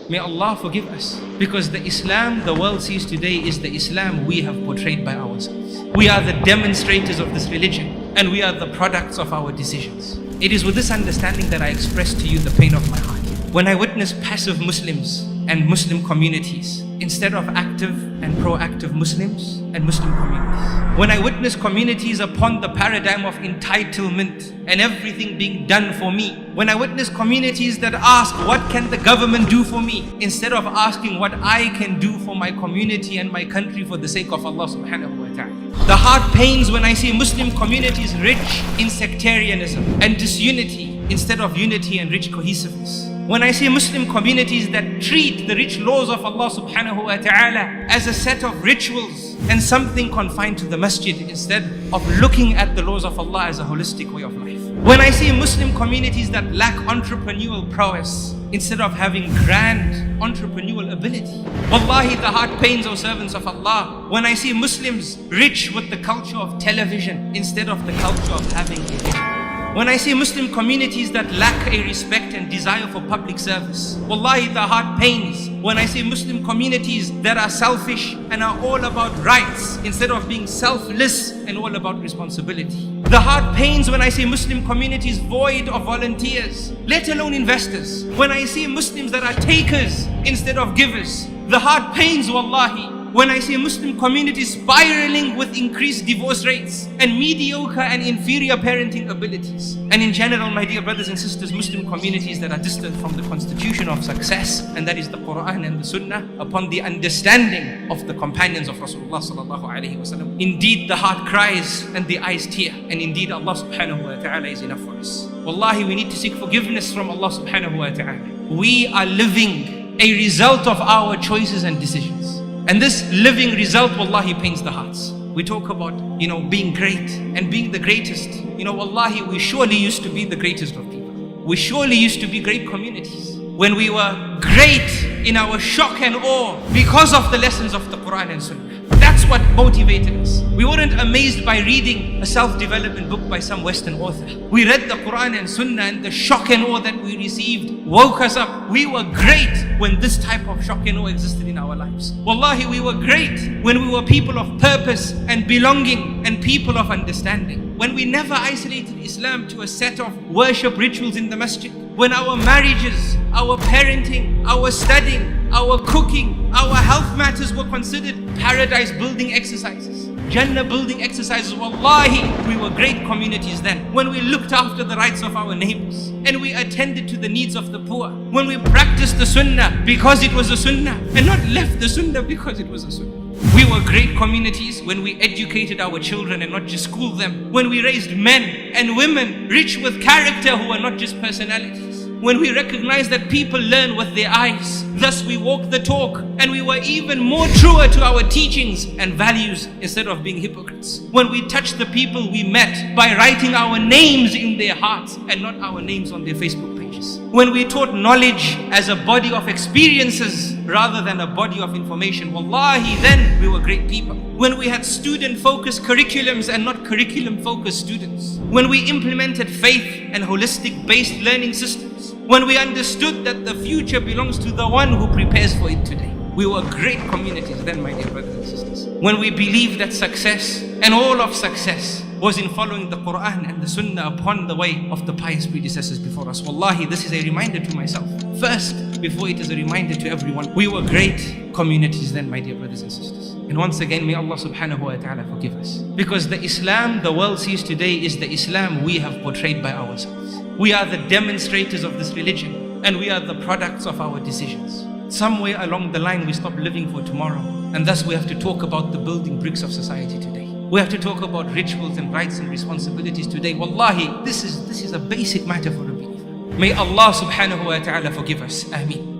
May Allah forgive us. Because the Islam the world sees today is the Islam we have portrayed by ourselves. We are the demonstrators of this religion, and we are the products of our decisions. It is with this understanding that I express to you the pain of my heart. When I witness passive Muslims and Muslim communities instead of active and proactive Muslims and Muslim communities. When I witness communities upon the paradigm of entitlement and everything being done for me. When I witness communities that ask, what can the government do for me? Instead of asking what I can do for my community and my country for the sake of Allah subhanahu wa ta'ala. The heart pains when I see Muslim communities rich in sectarianism and disunity instead of unity and rich cohesiveness. When I see Muslim communities that treat the rich laws of Allah subhanahu wa ta'ala as a set of rituals and something confined to the masjid instead of looking at the laws of Allah as a holistic way of life. When I see Muslim communities that lack entrepreneurial prowess instead of having grand entrepreneurial ability. Wallahi, the heart pains, O servants of Allah, when I see Muslims rich with the culture of television instead of the culture of having a vision. When I see Muslim communities that lack a respect and desire for public service. Wallahi, the heart pains when I see Muslim communities that are selfish and are all about rights instead of being selfless and all about responsibility. The heart pains when I see Muslim communities void of volunteers, let alone investors. When I see Muslims that are takers instead of givers. The heart pains, wallahi, when I see Muslim communities spiraling with increased divorce rates and mediocre and inferior parenting abilities. And in general, my dear brothers and sisters, Muslim communities that are distant from the constitution of success, and that is the Quran and the Sunnah, upon the understanding of the companions of Rasulullah sallallahu alaihi wasallam. Indeed, the heart cries and the eyes tear, and indeed Allah subhanahu wa ta'ala is enough for us. Wallahi, we need to seek forgiveness from Allah subhanahu wa ta'ala. We are living a result of our choices and decisions. And this living result, wallahi, pains the hearts. We talk about, being great and being the greatest. Wallahi, we surely used to be the greatest of people. We surely used to be great communities. When we were great in our shock and awe because of the lessons of the Quran and Sunnah. That's what motivated us. We weren't amazed by reading a self-development book by some Western author. We read the Quran and Sunnah, and the shock and awe that we received woke us up. We were great when this type of shock and awe existed in our lives. Wallahi, we were great when we were people of purpose and belonging and people of understanding. When we never isolated Islam to a set of worship rituals in the masjid. When our marriages, our parenting, our studying, our cooking, our health matters were considered paradise building exercises, Jannah building exercises. Wallahi, we were great communities then. When we looked after the rights of our neighbors and we attended to the needs of the poor. When we practiced the Sunnah because it was a Sunnah and not left the Sunnah because it was a Sunnah. We were great communities when we educated our children and not just schooled them. When we raised men and women rich with character who are not just personalities. When we recognized that people learn with their eyes, thus we walk the talk, and we were even more truer to our teachings and values instead of being hypocrites. When we touched the people we met by writing our names in their hearts and not our names on their Facebook pages. When we taught knowledge as a body of experiences rather than a body of information. Wallahi, then we were great people. When we had student-focused curriculums and not curriculum-focused students. When we implemented faith and holistic-based learning systems. When we understood that the future belongs to the one who prepares for it today. We were great communities then, my dear brothers and sisters. When we believed that success and all of success was in following the Quran and the Sunnah upon the way of the pious predecessors before us. Wallahi, this is a reminder to myself first, before it is a reminder to everyone. We were great communities then, my dear brothers and sisters. And once again, may Allah subhanahu wa ta'ala forgive us. Because the Islam the world sees today is the Islam we have portrayed by ourselves. We are the demonstrators of this religion, and we are the products of our decisions. Somewhere along the line we stop living for tomorrow, and thus we have to talk about the building bricks of society today. We have to talk about rituals and rights and responsibilities today. Wallahi, this is a basic matter for a believer. May Allah subhanahu wa ta'ala forgive us. Ameen.